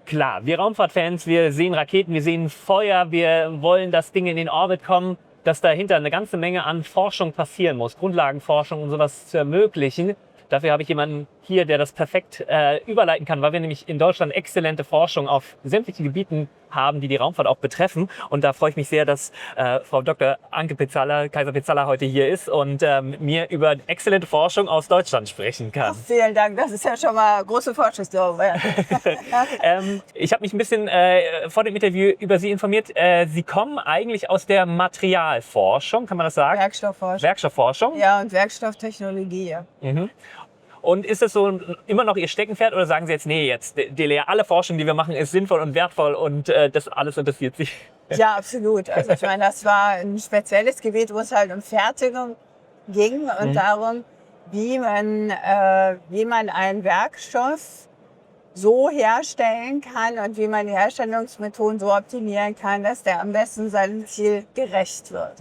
Klar, wir Raumfahrtfans, wir sehen Raketen, wir sehen Feuer, wir wollen, dass Dinge in den Orbit kommen, dass dahinter eine ganze Menge an Forschung passieren muss, Grundlagenforschung und sowas zu ermöglichen. Dafür habe ich jemanden hier, der das perfekt überleiten kann, weil wir nämlich in Deutschland exzellente Forschung auf sämtlichen Gebieten haben, die die Raumfahrt auch betreffen. Und da freue ich mich sehr, dass Frau Dr. Anke Pizzala, Kaiser Pizzala heute hier ist und mit mir über exzellente Forschung aus Deutschland sprechen kann. Ach, vielen Dank, das ist ja schon mal große Fortschritte. Ich habe mich ein bisschen vor dem Interview über Sie informiert. Sie kommen eigentlich aus der Materialforschung, kann man das sagen? Werkstoffforschung. Werkstoffforschung? Ja, und Werkstofftechnologie, ja. Mhm. Und ist das so immer noch Ihr Steckenpferd oder sagen Sie jetzt, nee, jetzt DLR, alle Forschung, die wir machen, ist sinnvoll und wertvoll und das alles interessiert Sie? Ja, absolut. Also ich meine, das war ein spezielles Gebiet, wo es halt um Fertigung ging und darum, wie man einen Werkstoff so herstellen kann und wie man die Herstellungsmethoden so optimieren kann, dass der am besten seinem Ziel gerecht wird.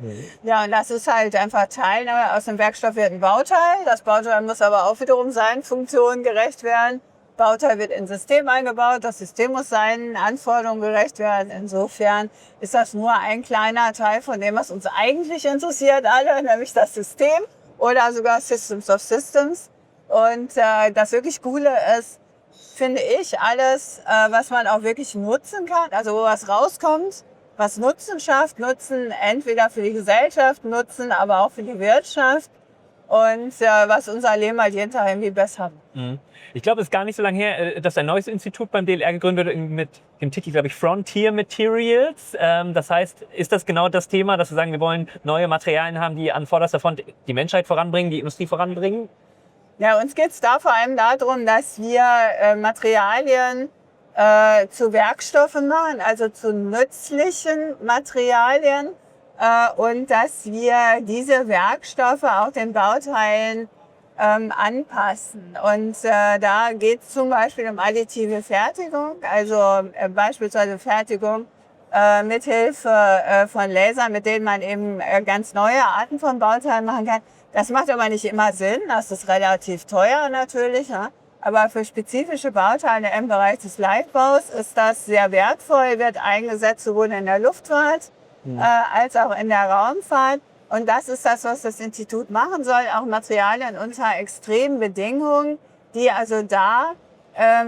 Ja, und das ist halt einfach Teil. Aus dem Werkstoff wird ein Bauteil. Das Bauteil muss aber auch wiederum seinen Funktionen gerecht werden. Bauteil wird ins System eingebaut. Das System muss seinen Anforderungen gerecht werden. Insofern ist das nur ein kleiner Teil von dem, was uns eigentlich interessiert alle, nämlich das System oder sogar Systems of Systems. Und das wirklich Coole ist, finde ich, alles, was man auch wirklich nutzen kann, also wo was rauskommt, was Nutzen schafft, Nutzen entweder für die Gesellschaft, Nutzen aber auch für die Wirtschaft und was unser Leben halt jeden Tag irgendwie besser macht. Ich glaube, es ist gar nicht so lange her, dass ein neues Institut beim DLR gegründet wird mit dem Titel, glaube ich, Frontier Materials. Das heißt, ist das genau das Thema, dass wir sagen, wir wollen neue Materialien haben, die an vorderster Front die Menschheit voranbringen, die Industrie voranbringen? Ja, uns geht es da vor allem darum, dass wir Materialien zu Werkstoffen machen, also zu nützlichen Materialien und dass wir diese Werkstoffe auch den Bauteilen anpassen. Und da geht es zum Beispiel um additive Fertigung, also beispielsweise Fertigung mithilfe von Lasern, mit denen man eben ganz neue Arten von Bauteilen machen kann. Das macht aber nicht immer Sinn, das ist relativ teuer natürlich, ja? Aber für spezifische Bauteile im Bereich des Leichtbaus ist das sehr wertvoll, wird eingesetzt sowohl in der Luftfahrt als auch in der Raumfahrt. Und das ist das, was das Institut machen soll, auch Materialien unter extremen Bedingungen, die also da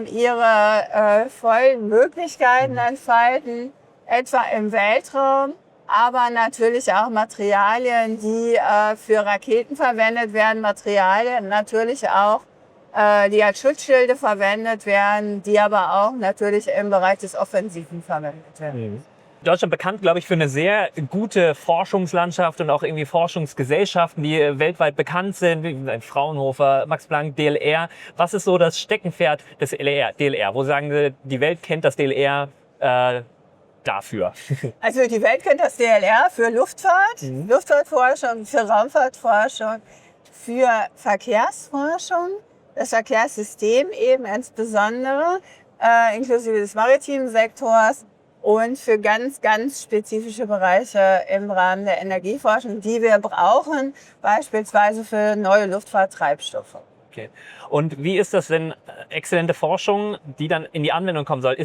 ihre vollen Möglichkeiten entfalten, etwa im Weltraum. Aber natürlich auch Materialien, die für Raketen verwendet werden, Materialien natürlich auch, die als Schutzschilde verwendet werden, die aber auch natürlich im Bereich des Offensiven verwendet werden. Deutschland bekannt, glaube ich, für eine sehr gute Forschungslandschaft und auch irgendwie Forschungsgesellschaften, die weltweit bekannt sind, wie Fraunhofer, Max Planck, DLR. Was ist so das Steckenpferd des DLR? Wo sagen Sie, die Welt kennt das DLR dafür? Also die Welt kennt das DLR für Luftfahrt, Luftfahrtforschung, für Raumfahrtforschung, für Verkehrsforschung, das Verkehrssystem eben insbesondere, inklusive des maritimen Sektors und für ganz, ganz spezifische Bereiche im Rahmen der Energieforschung, die wir brauchen, beispielsweise für neue Luftfahrttreibstoffe. Okay. Und wie ist das denn, exzellente Forschung, die dann in die Anwendung kommen soll?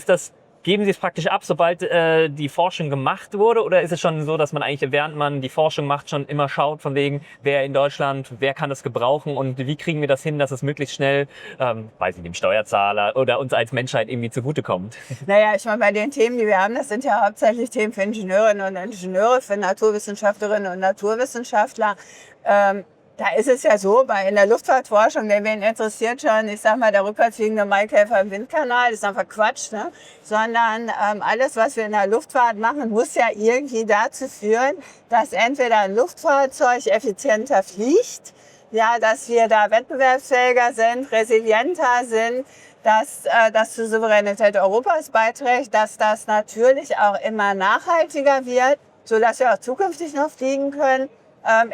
Geben Sie es praktisch ab, sobald die Forschung gemacht wurde? Oder ist es schon so, dass man eigentlich, während man die Forschung macht, schon immer schaut, von wegen, wer in Deutschland, wer kann das gebrauchen und wie kriegen wir das hin, dass es möglichst schnell, weiß ich, dem Steuerzahler oder uns als Menschheit irgendwie zugutekommt? Naja, ich meine, bei den Themen, die wir haben, das sind ja hauptsächlich Themen für Ingenieurinnen und Ingenieure, für Naturwissenschaftlerinnen und Naturwissenschaftler. Da ist es ja so, in der Luftfahrtforschung, wen interessiert schon, ich sag mal, der rückwärts fliegende Maikäfer im Windkanal, das ist einfach Quatsch, ne? Sondern alles, was wir in der Luftfahrt machen, muss ja irgendwie dazu führen, dass entweder ein Luftfahrzeug effizienter fliegt, ja, dass wir da wettbewerbsfähiger sind, resilienter sind, dass das zur Souveränität Europas beiträgt, dass das natürlich auch immer nachhaltiger wird, sodass wir auch zukünftig noch fliegen können.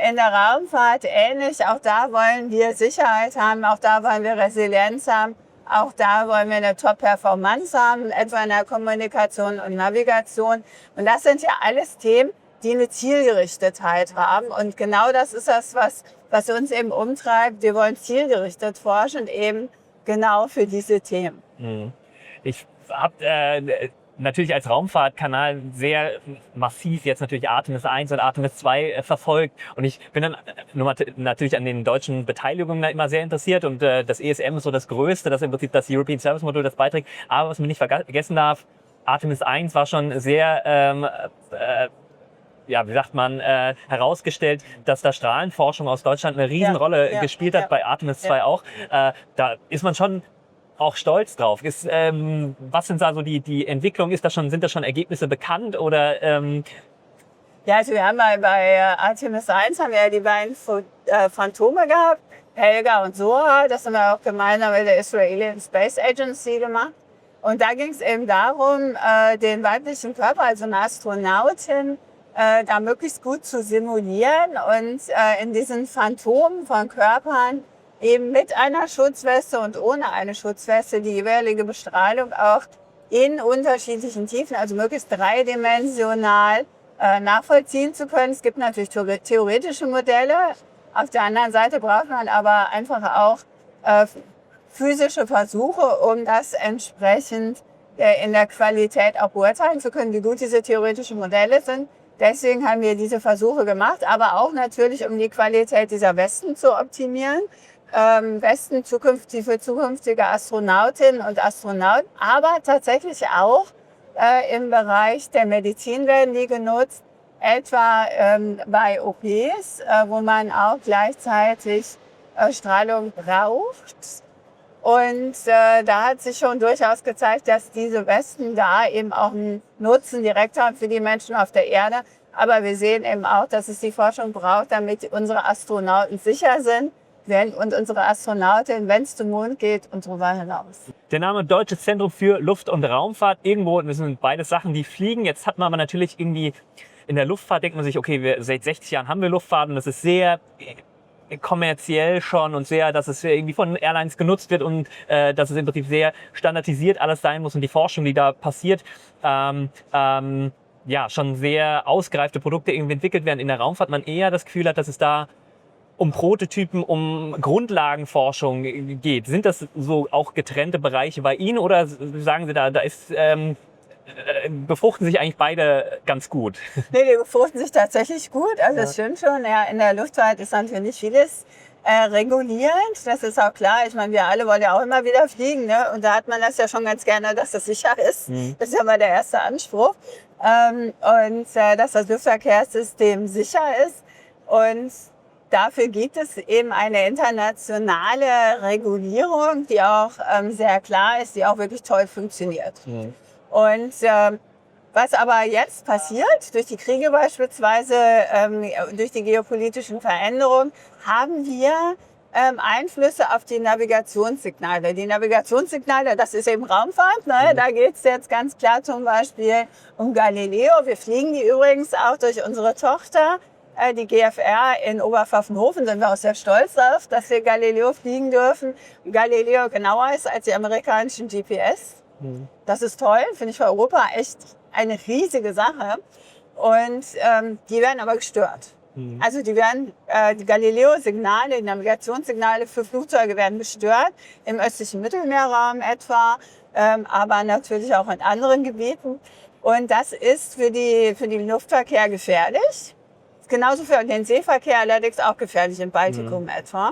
In der Raumfahrt ähnlich, auch da wollen wir Sicherheit haben, auch da wollen wir Resilienz haben, auch da wollen wir eine Top-Performance haben, etwa in der Kommunikation und Navigation. Und das sind ja alles Themen, die eine Zielgerichtetheit haben. Und genau das ist das, was uns eben umtreibt. Wir wollen zielgerichtet forschen, eben genau für diese Themen. Ich habt natürlich als Raumfahrtkanal sehr massiv jetzt natürlich Artemis 1 und Artemis 2 verfolgt. Und ich bin dann natürlich an den deutschen Beteiligungen da immer sehr interessiert. Und das ESM ist so das Größte, das im Prinzip das European Service Module das beiträgt. Aber was man nicht vergessen darf, Artemis 1 war schon sehr ja, wie sagt man, herausgestellt, dass da Strahlenforschung aus Deutschland eine Riesenrolle gespielt hat, bei Artemis 2 auch. Da ist man schon auch stolz drauf. Was sind da so die Entwicklungen? Sind da schon Ergebnisse bekannt oder? Ja, also wir haben bei Artemis 1 haben wir ja die beiden Phantome gehabt, Helga und Soha. Das haben wir auch gemeinsam mit der Israeli Space Agency gemacht. Und da ging es eben darum, den weiblichen Körper, also eine Astronautin, da möglichst gut zu simulieren und in diesen Phantomen von Körpern eben mit einer Schutzweste und ohne eine Schutzweste die jeweilige Bestrahlung auch in unterschiedlichen Tiefen, also möglichst dreidimensional nachvollziehen zu können. Es gibt natürlich theoretische Modelle. Auf der anderen Seite braucht man aber einfach auch physische Versuche, um das entsprechend in der Qualität auch beurteilen zu können, wie gut diese theoretischen Modelle sind. Deswegen haben wir diese Versuche gemacht, aber auch natürlich, um die Qualität dieser Westen zu optimieren. Westen für zukünftige Astronautinnen und Astronauten, aber tatsächlich auch im Bereich der Medizin werden die genutzt, etwa bei OPs, wo man auch gleichzeitig Strahlung braucht. Und da hat sich schon durchaus gezeigt, dass diese Westen da eben auch einen Nutzen direkt haben für die Menschen auf der Erde. Aber wir sehen eben auch, dass es die Forschung braucht, damit unsere Astronauten sicher sind und unsere Astronautin, wenn es zum Mond geht und darüber hinaus. Der Name Deutsches Zentrum für Luft- und Raumfahrt, irgendwo, das sind beides Sachen, die fliegen. Jetzt hat man aber natürlich irgendwie, in der Luftfahrt denkt man sich, okay, seit 60 Jahren haben wir Luftfahrt und das ist sehr kommerziell schon und sehr, dass es irgendwie von Airlines genutzt wird und dass es im Prinzip sehr standardisiert alles sein muss und die Forschung, die da passiert, ja, schon sehr ausgereifte Produkte irgendwie entwickelt werden. In der Raumfahrt man eher das Gefühl hat, dass es da um Prototypen, um Grundlagenforschung geht. Sind das so auch getrennte Bereiche bei Ihnen oder sagen Sie, da ist, befruchten sich eigentlich beide ganz gut? Nee, die befruchten sich tatsächlich gut. Also das stimmt schon. Ja, in der Luftfahrt ist natürlich vieles regulierend. Das ist auch klar. Ich meine, wir alle wollen ja auch immer wieder fliegen. Ne? Und da hat man das ja schon ganz gerne, dass das sicher ist. Das ist ja mal der erste Anspruch. Dass das Luftverkehrssystem sicher ist. Und dafür gibt es eben eine internationale Regulierung, die auch sehr klar ist, die auch wirklich toll funktioniert. Und was aber jetzt passiert, durch die Kriege beispielsweise, durch die geopolitischen Veränderungen, haben wir Einflüsse auf die Navigationssignale. Die Navigationssignale, das ist eben Raumfahrt, ne? Da geht es jetzt ganz klar zum Beispiel um Galileo. Wir fliegen die übrigens auch durch unsere Tochter, die GFR in Oberpfaffenhofen, sind wir auch sehr stolz darauf, dass wir Galileo fliegen dürfen. Galileo genauer ist als die amerikanischen GPS. Das ist toll, finde ich für Europa echt eine riesige Sache. Und die werden aber gestört. Also die Galileo-Signale, die Navigationssignale für Flugzeuge werden gestört, im östlichen Mittelmeerraum etwa, aber natürlich auch in anderen Gebieten. Und das ist für den Luftverkehr gefährlich. Genauso für den Seeverkehr allerdings auch gefährlich im Baltikum etwa.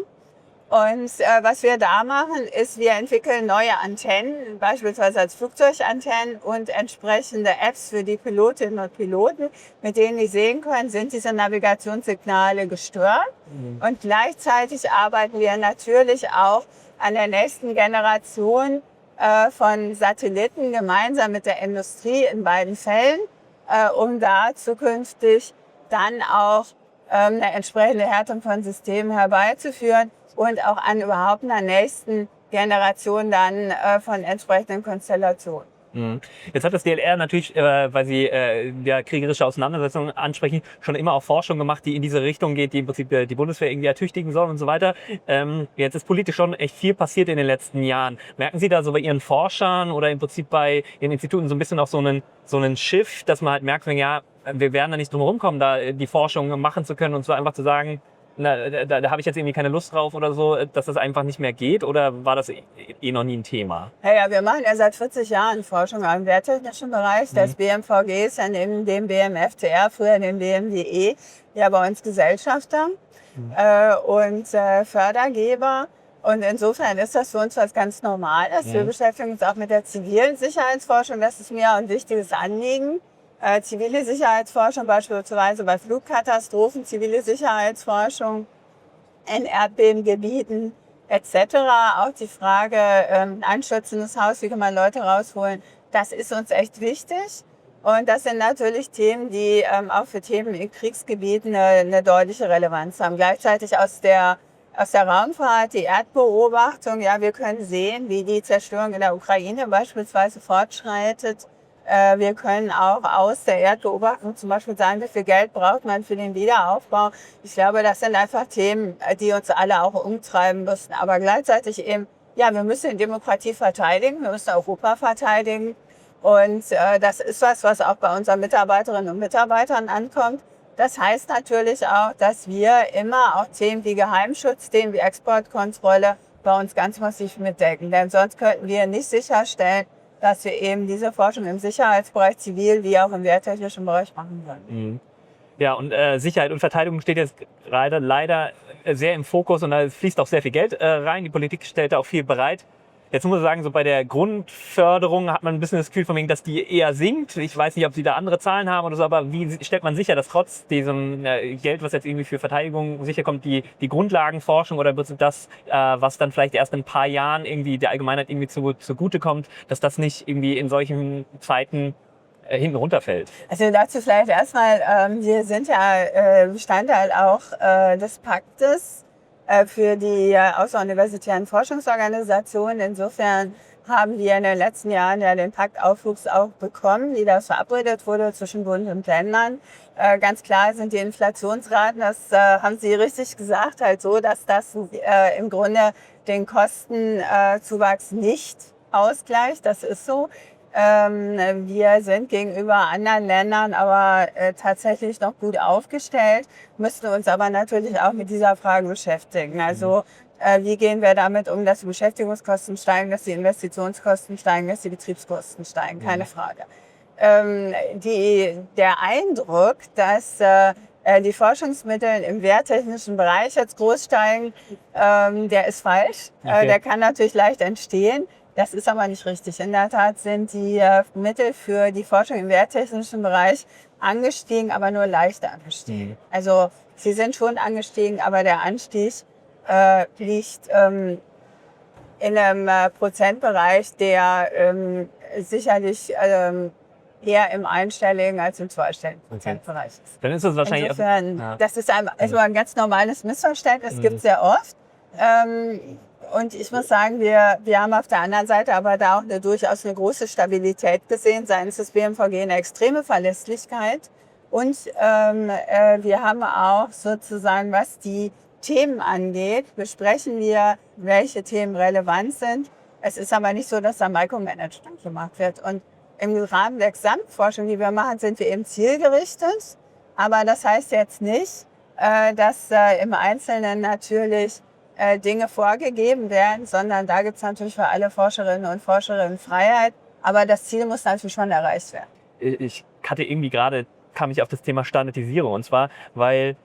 Und was wir da machen, ist, wir entwickeln neue Antennen, beispielsweise als Flugzeugantennen und entsprechende Apps für die Pilotinnen und Piloten, mit denen die sehen können, sind diese Navigationssignale gestört. Und gleichzeitig arbeiten wir natürlich auch an der nächsten Generation von Satelliten gemeinsam mit der Industrie in beiden Fällen, um da zukünftig dann auch eine entsprechende Härtung von Systemen herbeizuführen und auch an überhaupt einer nächsten Generation dann von entsprechenden Konstellationen. Jetzt hat das DLR natürlich, weil Sie ja kriegerische Auseinandersetzungen ansprechen, schon immer auch Forschung gemacht, die in diese Richtung geht, die im Prinzip die Bundeswehr irgendwie ertüchtigen soll und so weiter. Jetzt ist politisch schon echt viel passiert in den letzten Jahren. Merken Sie da so bei Ihren Forschern oder im Prinzip bei Ihren Instituten so ein bisschen auch so einen Shift, dass man halt merkt, ja, wir werden da nicht drum herum kommen, da die Forschung machen zu können und so einfach zu sagen, da habe ich jetzt irgendwie keine Lust drauf oder so, dass das einfach nicht mehr geht? Oder war das noch nie ein Thema? Ja, wir machen ja seit 40 Jahren Forschung im werttechnischen Bereich. Das BMVG ist ja neben dem BMFCR, früher dem BMWE, ja bei uns Gesellschafter und Fördergeber. Und insofern ist das für uns was ganz Normales. Wir beschäftigen uns auch mit der zivilen Sicherheitsforschung. Das ist mir ein wichtiges Anliegen. Zivile Sicherheitsforschung beispielsweise bei Flugkatastrophen, zivile Sicherheitsforschung in Erdbebengebieten etc. Auch die Frage einstürzendes Haus, wie kann man Leute rausholen, das ist uns echt wichtig. Und das sind natürlich Themen, die auch für Themen in Kriegsgebieten eine deutliche Relevanz haben. Gleichzeitig aus der Raumfahrt, die Erdbeobachtung, ja, wir können sehen, wie die Zerstörung in der Ukraine beispielsweise fortschreitet. Wir können auch aus der Erdbeobachtung zum Beispiel sagen, wie viel Geld braucht man für den Wiederaufbau. Ich glaube, das sind einfach Themen, die uns alle auch umtreiben müssen. Aber gleichzeitig eben, ja, wir müssen die Demokratie verteidigen, wir müssen Europa verteidigen. Und das ist was auch bei unseren Mitarbeiterinnen und Mitarbeitern ankommt. Das heißt natürlich auch, dass wir immer auch Themen wie Geheimschutz, Themen wie Exportkontrolle bei uns ganz massiv mitdecken. Denn sonst könnten wir nicht sicherstellen, dass wir eben diese Forschung im Sicherheitsbereich, zivil wie auch im wehrtechnischen Bereich machen können. Ja, und Sicherheit und Verteidigung steht jetzt gerade leider sehr im Fokus und da fließt auch sehr viel Geld rein. Die Politik stellt da auch viel bereit. Jetzt muss man sagen, so bei der Grundförderung hat man ein bisschen das Gefühl von wegen, dass die eher sinkt. Ich weiß nicht, ob Sie da andere Zahlen haben oder so, aber wie stellt man sicher, dass trotz diesem Geld, was jetzt irgendwie für Verteidigung sicher kommt, die Grundlagenforschung oder das, was dann vielleicht erst in ein paar Jahren irgendwie der Allgemeinheit irgendwie zugute kommt, dass das nicht irgendwie in solchen Zeiten hinten runterfällt? Also dazu vielleicht erstmal, wir sind ja Bestandteil auch des Paktes für die außeruniversitären Forschungsorganisationen. Insofern haben wir in den letzten Jahren ja den Paktaufwuchs auch bekommen, wie das verabredet wurde zwischen Bund und Ländern. Ganz klar sind die Inflationsraten, das haben Sie richtig gesagt, halt so, dass das im Grunde den Kostenzuwachs nicht ausgleicht. Das ist so. Wir sind gegenüber anderen Ländern aber tatsächlich noch gut aufgestellt, müssten uns aber natürlich auch mit dieser Frage beschäftigen. Also wie gehen wir damit um, dass die Beschäftigungskosten steigen, dass die Investitionskosten steigen, dass die Betriebskosten steigen, keine Frage. Der Eindruck, dass die Forschungsmittel im wehrtechnischen Bereich jetzt groß steigen, der ist falsch. Okay. Der kann natürlich leicht entstehen. Das ist aber nicht richtig. In der Tat sind die Mittel für die Forschung im wehrtechnischen Bereich angestiegen, aber nur leicht angestiegen. Also sie sind schon angestiegen, aber der Anstieg liegt in einem Prozentbereich, der sicherlich eher im einstelligen als im zweistelligen Prozentbereich ist. Dann ist das wahrscheinlich Insofern, das ist ein ganz normales Missverständnis, gibt es sehr oft. Und ich muss sagen, wir haben auf der anderen Seite aber da auch durchaus eine große Stabilität gesehen, seitens des BMVG eine extreme Verlässlichkeit. Und wir haben auch sozusagen, was die Themen angeht, besprechen wir, welche Themen relevant sind. Es ist aber nicht so, dass da Micromanagement gemacht wird. Und im Rahmen der Gesamtforschung, die wir machen, sind wir eben zielgerichtet. Aber das heißt jetzt nicht, dass im Einzelnen natürlich Dinge vorgegeben werden, sondern da gibt es natürlich für alle Forscherinnen und Forscher Freiheit. Aber das Ziel muss natürlich schon erreicht werden. Ich hatte irgendwie gerade, kam ich auf das Thema Standardisierung. Und zwar, weil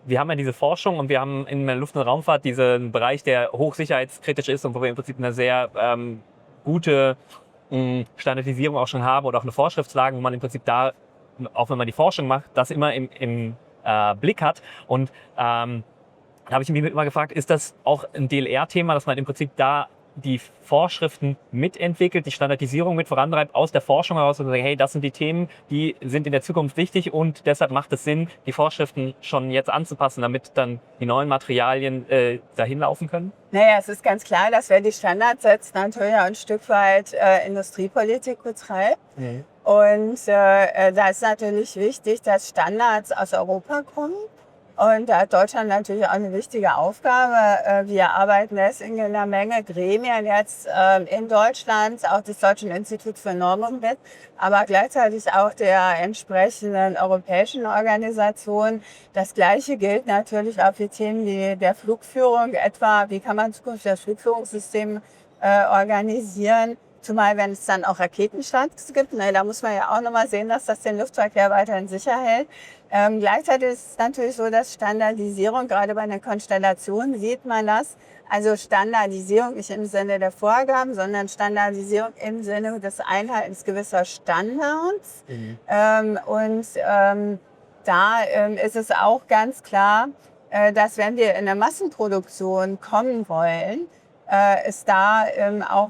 wir haben ja diese Forschung und wir haben in der Luft- und Raumfahrt diesen Bereich, der hochsicherheitskritisch ist und wo wir im Prinzip eine sehr gute Standardisierung auch schon haben oder auch eine Vorschriftslage, wo man im Prinzip da, auch wenn man die Forschung macht, das immer im Blick hat. Und da habe ich mich immer gefragt, ist das auch ein DLR-Thema, dass man im Prinzip da die Vorschriften mitentwickelt, die Standardisierung mit vorantreibt aus der Forschung heraus und sagt, hey, das sind die Themen, die sind in der Zukunft wichtig und deshalb macht es Sinn, die Vorschriften schon jetzt anzupassen, damit dann die neuen Materialien dahin laufen können? Naja, es ist ganz klar, dass wer die Standards setzt, natürlich auch ein Stück weit Industriepolitik betreibt. Und da ist natürlich wichtig, dass Standards aus Europa kommen. Und da hat Deutschland natürlich auch eine wichtige Aufgabe. Wir arbeiten deswegen in einer Menge Gremien jetzt in Deutschland, auch des Deutschen Instituts für Normung mit, aber gleichzeitig auch der entsprechenden europäischen Organisationen. Das Gleiche gilt natürlich auch für Themen wie der Flugführung, etwa wie kann man zukünftig das Flugführungssystem organisieren. Zumal, wenn es dann auch Raketenstarts gibt, ne, da muss man ja auch nochmal sehen, dass das den Luftverkehr weiterhin sicher hält. Gleichzeitig ist es natürlich so, dass Standardisierung, gerade bei den Konstellationen sieht man das, also Standardisierung nicht im Sinne der Vorgaben, sondern Standardisierung im Sinne des Einhaltens gewisser Standards. Da ist es auch ganz klar, dass wenn wir in eine Massenproduktion kommen wollen, es da auch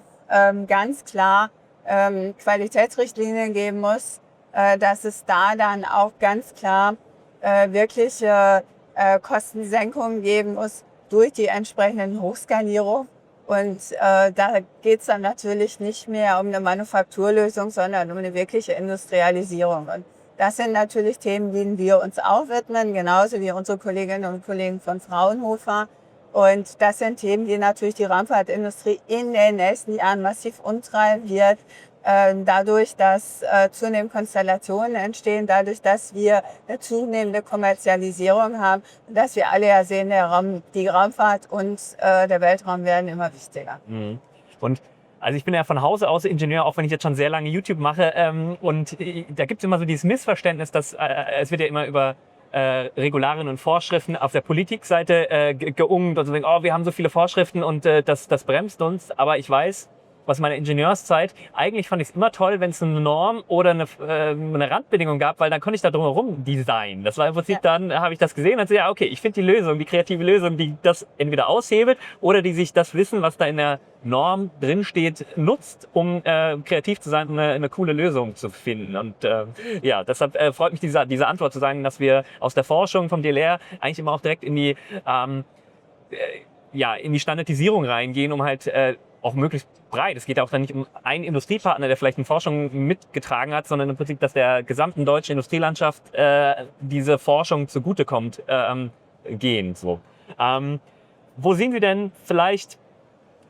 ganz klar Qualitätsrichtlinien geben muss, dass es da dann auch ganz klar wirkliche Kostensenkungen geben muss durch die entsprechenden Hochskalierung. Und da geht es dann natürlich nicht mehr um eine Manufakturlösung, sondern um eine wirkliche Industrialisierung. Und das sind natürlich Themen, denen wir uns auch widmen, genauso wie unsere Kolleginnen und Kollegen von Fraunhofer. Und das sind Themen, die natürlich die Raumfahrtindustrie in den nächsten Jahren massiv umtreiben wird. Dadurch, dass zunehmend Konstellationen entstehen, dadurch, dass wir eine zunehmende Kommerzialisierung haben und dass wir alle ja sehen, die Raumfahrt und der Weltraum werden immer wichtiger. Und also ich bin ja von Hause aus Ingenieur, auch wenn ich jetzt schon sehr lange YouTube mache. Und da gibt es immer so dieses Missverständnis, dass es wird ja immer über Regularien und Vorschriften auf der Politikseite geungt und so denken, oh, wir haben so viele Vorschriften und das bremst uns. Aber ich weiß, aus meiner Ingenieurszeit, eigentlich fand ich es immer toll, wenn es eine Norm oder eine Randbedingung gab, weil dann konnte ich da drumherum designen. Das war im Prinzip, dann habe ich das gesehen und so, ja, okay, ich finde die Lösung, die kreative Lösung, die das entweder aushebelt oder die sich das Wissen, was da in der Norm drinsteht, nutzt, um kreativ zu sein und eine coole Lösung zu finden. Und ja, deshalb freut mich diese Antwort zu sagen, dass wir aus der Forschung vom DLR eigentlich immer auch direkt in die Standardisierung reingehen, um halt auch möglichst breit. Es geht ja auch dann nicht um einen Industriepartner, der vielleicht eine Forschung mitgetragen hat, sondern im Prinzip, dass der gesamten deutschen Industrielandschaft diese Forschung zugutekommt, gehen. So. Wo sehen Sie denn vielleicht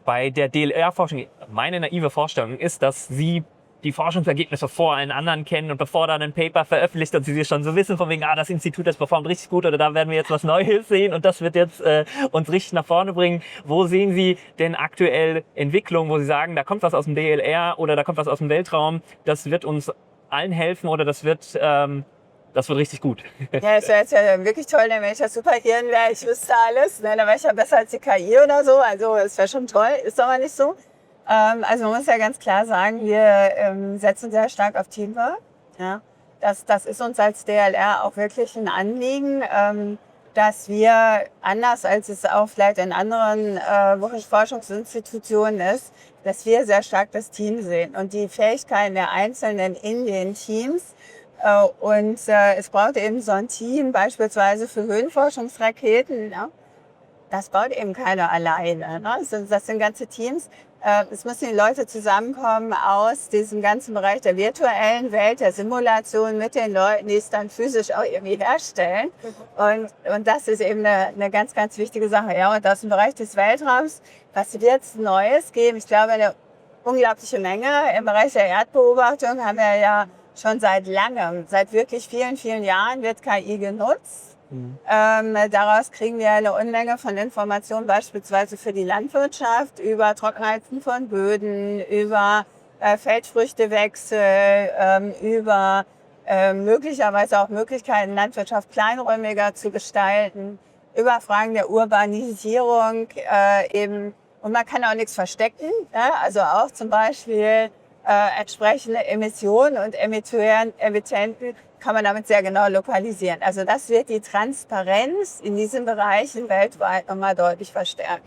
bei der DLR-Forschung, meine naive Vorstellung ist, dass Sie die Forschungsergebnisse vor allen anderen kennen und bevor dann ein Paper veröffentlicht und Sie schon so wissen, von wegen, das Institut, das performt richtig gut oder da werden wir jetzt was Neues sehen und das wird jetzt uns richtig nach vorne bringen. Wo sehen Sie denn aktuell Entwicklungen, wo Sie sagen, da kommt was aus dem DLR oder da kommt was aus dem Weltraum, das wird uns allen helfen oder das wird richtig gut? Ja, es wäre jetzt ja wirklich toll, wenn ich das Superhirn wäre, ich wüsste alles, ne? Dann wäre ich ja besser als die KI oder so, also es wäre schon toll, ist aber nicht so. Also man muss ja ganz klar sagen, wir setzen sehr stark auf Teamwork. Ja? Das ist uns als DLR auch wirklich ein Anliegen, dass wir, anders als es auch vielleicht in anderen Forschungsinstitutionen ist, dass wir sehr stark das Team sehen und die Fähigkeiten der Einzelnen in den Teams. Es braucht eben so ein Team, beispielsweise für Höhenforschungsraketen. Ja? Das baut eben keiner alleine. Ne? Das sind ganze Teams. Es müssen die Leute zusammenkommen aus diesem ganzen Bereich der virtuellen Welt, der Simulation mit den Leuten, die es dann physisch auch irgendwie herstellen. Und das ist eben eine ganz, ganz wichtige Sache. Ja, und aus dem Bereich des Weltraums, was wird es Neues geben? Ich glaube, eine unglaubliche Menge. Im Bereich der Erdbeobachtung haben wir ja schon seit langem, seit wirklich vielen, vielen Jahren wird KI genutzt. Daraus kriegen wir eine Unmenge von Informationen, beispielsweise für die Landwirtschaft, über Trockenheiten von Böden, über Feldfrüchtewechsel, über möglicherweise auch Möglichkeiten, Landwirtschaft kleinräumiger zu gestalten, über Fragen der Urbanisierung eben. Und man kann auch nichts verstecken, ja? Also auch zum Beispiel entsprechende Emissionen und Emittenten kann man damit sehr genau lokalisieren. Also das wird die Transparenz in diesen Bereichen weltweit nochmal deutlich verstärken.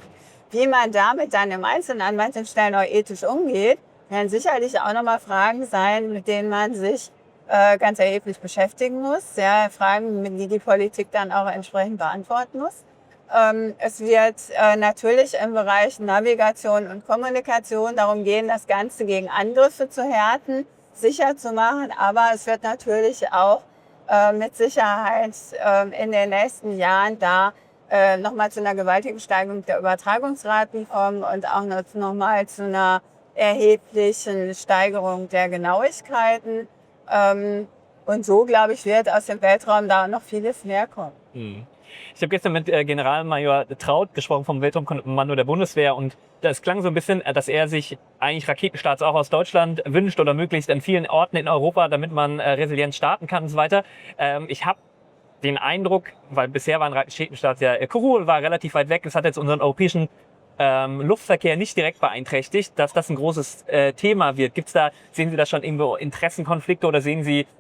Wie man damit dann im Einzelnen an manchen Stellen auch ethisch umgeht, werden sicherlich auch nochmal Fragen sein, mit denen man sich ganz erheblich beschäftigen muss. Ja, Fragen, die die Politik dann auch entsprechend beantworten muss. Es wird natürlich im Bereich Navigation und Kommunikation darum gehen, das Ganze gegen Angriffe zu härten, sicher zu machen. Aber es wird natürlich auch mit Sicherheit in den nächsten Jahren da nochmal zu einer gewaltigen Steigerung der Übertragungsraten kommen und auch nochmal zu einer erheblichen Steigerung der Genauigkeiten. Und so, glaube ich, wird aus dem Weltraum da noch vieles mehr kommen. Ich habe gestern mit Generalmajor Traut gesprochen vom Weltraumkommando der Bundeswehr und das klang so ein bisschen, dass er sich eigentlich Raketenstarts auch aus Deutschland wünscht oder möglichst an vielen Orten in Europa, damit man resilient starten kann und so weiter. Ich habe den Eindruck, weil bisher waren Raketenstarts ja, Kourou war relativ weit weg, das hat jetzt unseren europäischen Luftverkehr nicht direkt beeinträchtigt, dass das ein großes Thema wird. Sehen Sie da schon irgendwo Interessenkonflikte oder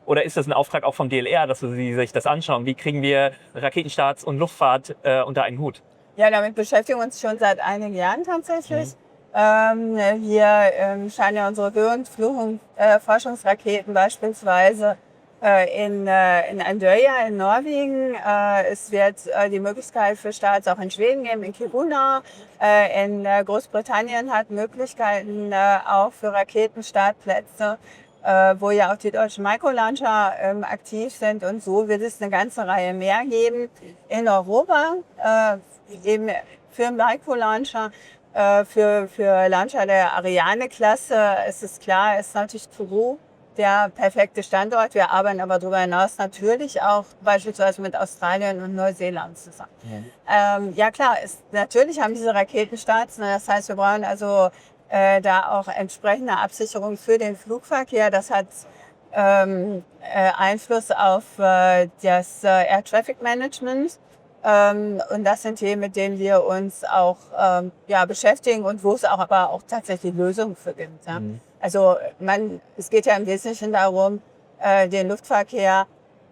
oder ist das ein Auftrag auch vom DLR, dass Sie sich das anschauen? Wie kriegen wir Raketenstarts und Luftfahrt unter einen Hut? Ja, damit beschäftigen wir uns schon seit einigen Jahren tatsächlich. Wir scheinen ja unsere Forschungsraketen beispielsweise in Andøya in Norwegen. Es wird die Möglichkeit für Starts auch in Schweden geben, in Kiruna. In Großbritannien hat Möglichkeiten auch für Raketenstartplätze, wo ja auch die deutschen Microlauncher aktiv sind. Und so wird es eine ganze Reihe mehr geben. In Europa eben für Microlauncher, für Launcher der Ariane-Klasse ist es klar, ist natürlich Kourou der perfekte Standort. Wir arbeiten aber darüber hinaus natürlich auch beispielsweise mit Australien und Neuseeland zusammen. Ja klar, natürlich haben diese Raketenstarts, das heißt, wir brauchen also da auch entsprechende Absicherung für den Flugverkehr. Das hat Einfluss auf das Air Traffic Management. Und das sind Themen, mit denen wir uns auch beschäftigen und wo es aber auch tatsächlich Lösungen für gibt. Ja. Also es geht ja im Wesentlichen darum, den Luftverkehr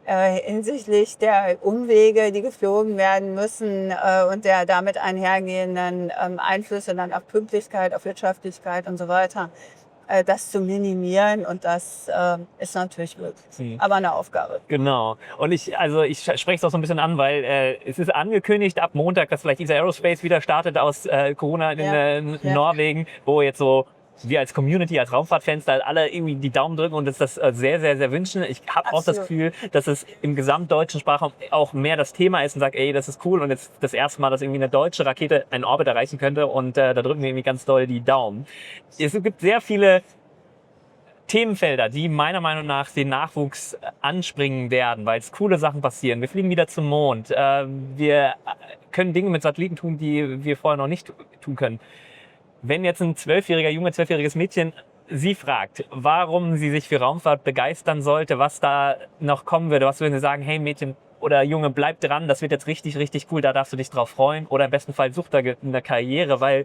hinsichtlich der Umwege, die geflogen werden müssen und der damit einhergehenden Einflüsse dann auf Pünktlichkeit, auf Wirtschaftlichkeit und so weiter, das zu minimieren, und das ist natürlich möglich, aber eine Aufgabe. Genau. Und ich spreche es auch so ein bisschen an, weil es ist angekündigt ab Montag, dass vielleicht ESA Aerospace wieder startet aus Corona in Norwegen, wo jetzt so wir als Community, als Raumfahrtfans da alle irgendwie die Daumen drücken und uns das sehr, sehr, sehr wünschen. Ich habe auch das Gefühl, dass es im gesamtdeutschen Sprachraum auch mehr das Thema ist und sagt, ey, das ist cool und jetzt das erste Mal, dass irgendwie eine deutsche Rakete einen Orbit erreichen könnte, und da drücken wir irgendwie ganz doll die Daumen. Es gibt sehr viele Themenfelder, die meiner Meinung nach den Nachwuchs anspringen werden, weil es coole Sachen passieren. Wir fliegen wieder zum Mond. Wir können Dinge mit Satelliten tun, die wir vorher noch nicht tun können. Wenn jetzt ein zwölfjähriges Mädchen Sie fragt, warum sie sich für Raumfahrt begeistern sollte, was da noch kommen würde, was würden Sie sagen, hey Mädchen oder Junge, bleib dran, das wird jetzt richtig, richtig cool, da darfst du dich drauf freuen, oder im besten Fall such da eine Karriere, weil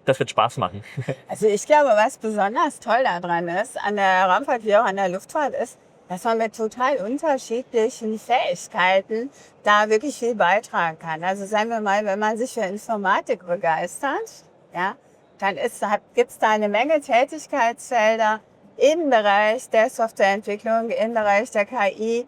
das wird Spaß machen. Also ich glaube, was besonders toll daran ist, an der Raumfahrt wie auch an der Luftfahrt, ist, dass man mit total unterschiedlichen Fähigkeiten da wirklich viel beitragen kann. Also sagen wir mal, wenn man sich für Informatik begeistert, ja, dann gibt es da eine Menge Tätigkeitsfelder im Bereich der Softwareentwicklung, im Bereich der KI,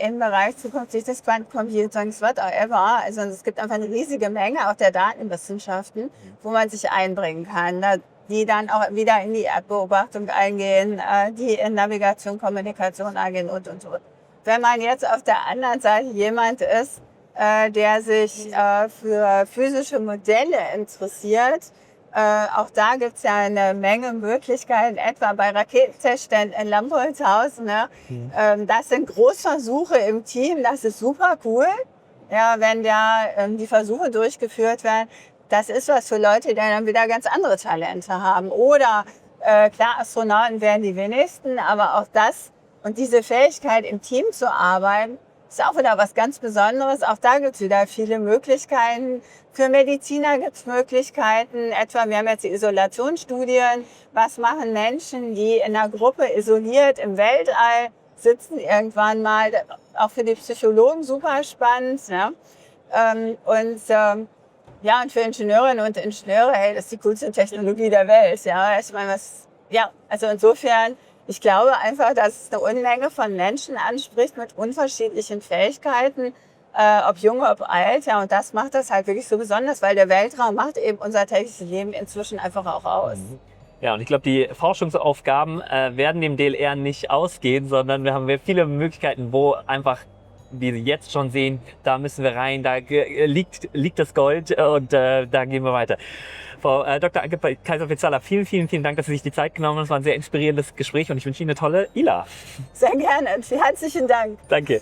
im Bereich zukünftig des Quantencomputings, whatever. Also es gibt einfach eine riesige Menge auch der Datenwissenschaften, wo man sich einbringen kann, die dann auch wieder in die Erdbeobachtung eingehen, die in Navigation, Kommunikation eingehen und. Wenn man jetzt auf der anderen Seite jemand ist, der sich für physische Modelle interessiert, auch da gibt es ja eine Menge Möglichkeiten, etwa bei Raketentestständen in Lambolzhausen. Ne? Das sind Großversuche im Team, das ist super cool, ja, wenn da die Versuche durchgeführt werden. Das ist was für Leute, die dann wieder ganz andere Talente haben. Oder klar, Astronauten werden die wenigsten, aber auch das und diese Fähigkeit, im Team zu arbeiten, ist auch wieder was ganz Besonderes. Auch da gibt es wieder viele Möglichkeiten. Für Mediziner gibt es Möglichkeiten. Etwa, wir haben jetzt die Isolationsstudien. Was machen Menschen, die in einer Gruppe isoliert im Weltall sitzen irgendwann mal? Auch für die Psychologen super spannend. Ja? Und für Ingenieurinnen und Ingenieure, hey, das ist die coolste Technologie der Welt. Ja, ich meine, also insofern, ich glaube einfach, dass es eine Unmenge von Menschen anspricht mit unterschiedlichen Fähigkeiten, ob jung, ob alt. Ja, und das macht das halt wirklich so besonders, weil der Weltraum macht eben unser tägliches Leben inzwischen einfach auch aus. Ja, und ich glaube, die Forschungsaufgaben werden dem DLR nicht ausgehen, sondern wir haben viele Möglichkeiten, wo einfach, wie Sie jetzt schon sehen, da müssen wir rein, da liegt das Gold und da gehen wir weiter. Frau Dr. Anke Kaiser-Pizzala, vielen, vielen, vielen Dank, dass Sie sich die Zeit genommen haben. Es war ein sehr inspirierendes Gespräch und ich wünsche Ihnen eine tolle ILA. Sehr gerne. Herzlichen Dank. Danke.